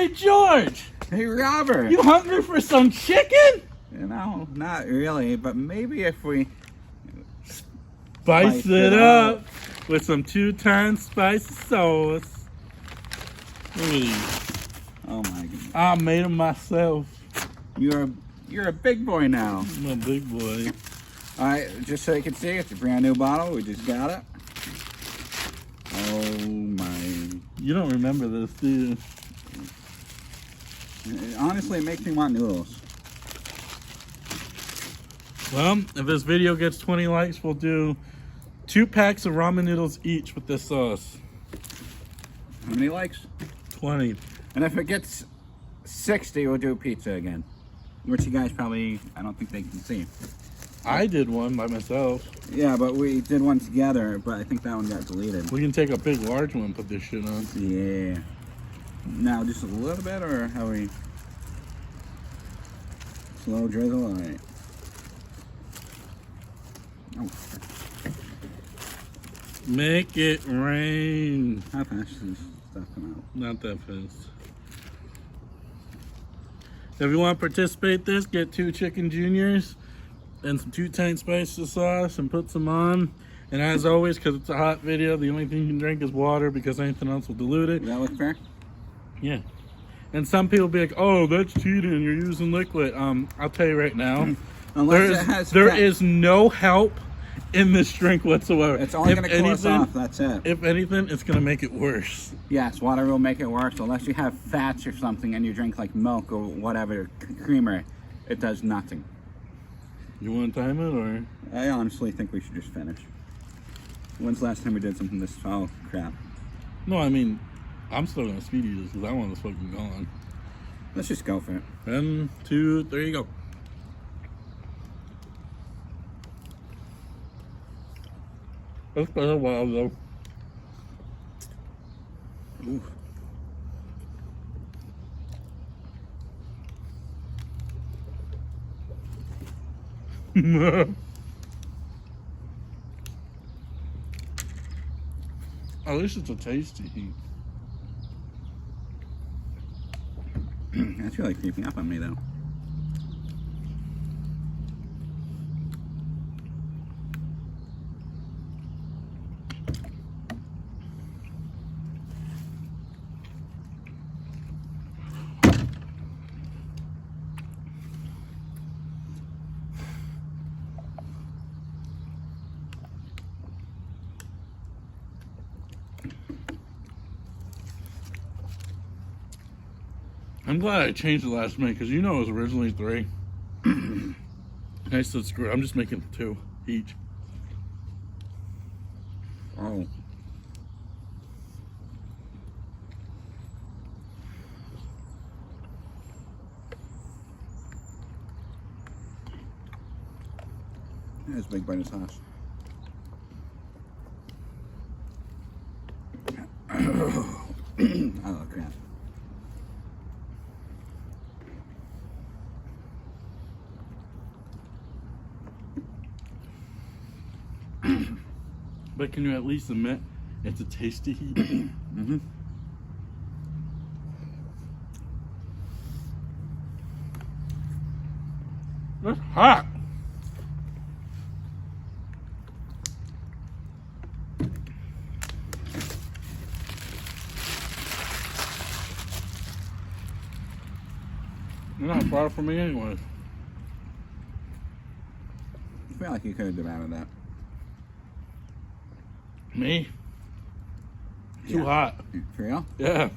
Hey, George. Hey, Robert. You hungry for some chicken? You know, not really, but maybe if we Spice it up with some 2 times spicy sauce. Oh my goodness. I made them myself. You're a big boy now. I'm a big boy. All right, just so you can see, it's a brand new bottle. We just got it. Oh my. You don't remember this, do you? Honestly, it makes me want noodles. Well, if this video gets 20 likes, we'll do 2 packs of ramen noodles each with this sauce. How many likes? 20. And if it gets 60, we'll do pizza again. Which you guys probably, I don't think they can see. I did one by myself. Yeah, but we did one together, but I think that one got deleted. We can take a big, large one and put this shit on. Yeah. Now, just a little bit, or how we... Slow drizzle? All right. Oh. Make it rain. How fast does this stuff come out? Not that fast. If you want to participate in this, get 2 chicken juniors and some 2 times spicy sauce and put some on. And as always, because it's a hot video, the only thing you can drink is water because anything else will dilute it. Does that look fair? Yeah. And some people be like, oh, that's cheating, you're using liquid. I'll tell you right now, there is no help in this drink whatsoever. It's only going to cool us off, that's it. If anything, it's going to make it worse. Yes, water will make it worse, unless you have fats or something and you drink like milk or whatever, creamer, it does nothing. You want to time it, or? I honestly think we should just finish. When's the last time we did something this, oh crap. No, I mean, I'm still going to speed eat this because I want this fucking gone. Let's just go for it. 1, 2, 3, go. That's been a while though. Ooh. At least it's a tasty heat. That's really creeping up on me though. I'm glad I changed the last minute because you know it was originally 3. I said screw it. I'm just making 2 each. Oh. That's a big bite of sauce. Oh crap. But can you at least admit it's a tasty heat? Mm-hmm. It's hot. You're not far from me anyway. I feel like you could have devoured that. Me? Too Yeah. hot. For real? Yeah.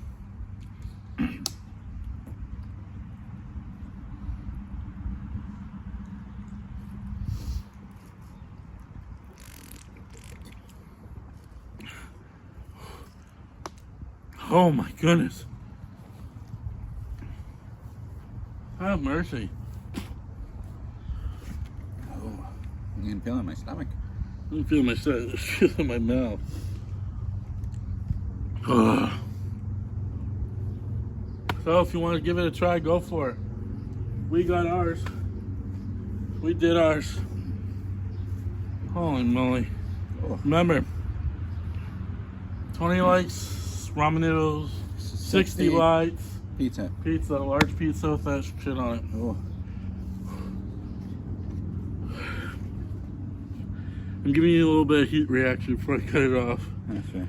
Oh my goodness. Have mercy. Oh, I'm getting feel in my stomach. I feel my feel in my mouth. Ugh. So if you want to give it a try, go for it. We got ours. We did ours. Holy moly. Oh. Remember, 20 likes, ramen noodles, 60 likes, Pizza. Pizza, large pizza with that shit on it. Oh. I'm giving you a little bit of heat reaction before I cut it off. That's right.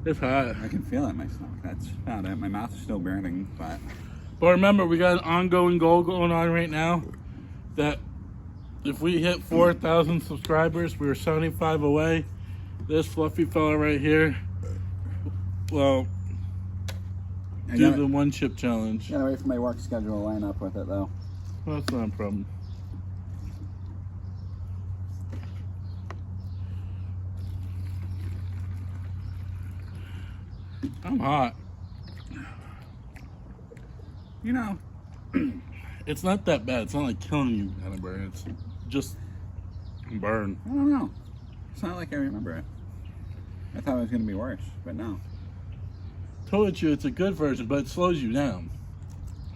It's hot. I can feel it in my stomach. That's about it. My mouth is still burning, but But remember, we got an ongoing goal going on right now that if we hit 4,000 subscribers, we're 75 away. This fluffy fella right here, well, do the one chip challenge. gotta wait for my work schedule to line up with it, though. Well, that's not a problem. I'm hot. You know, It's not that bad. It's not like killing you kind of burn. It's just burn. I don't know. It's not like I remember it. I thought it was gonna be worse, but no. Told you it's a good version, but it slows you down.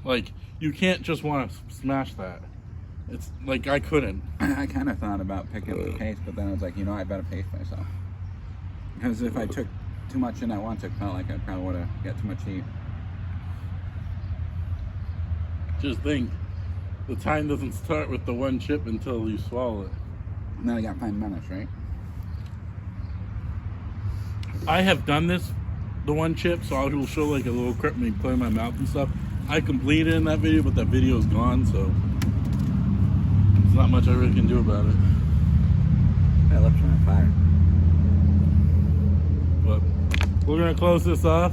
Like, you can't just want to smash that. It's like I couldn't. I kind of thought about picking up the pace, but then I was like, you know, I better pace myself. Because if I took too much in at once, it felt like I probably would have got too much heat. Just think, the time doesn't start with the one chip until you swallow it. And then I got 5 minutes, right? I have done this, the one chip, so I will show like a little clip of me playing my mouth and stuff. I completed in that video, but that video is gone, so there's not much I really can do about it. My lips are on fire. But we're gonna close this off.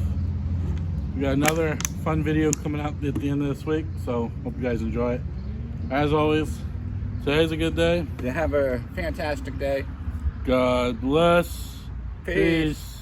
We got another fun video coming out at the end of this week, so hope you guys enjoy it. As always, today's a good day. You have a fantastic day. God bless. Peace. Peace.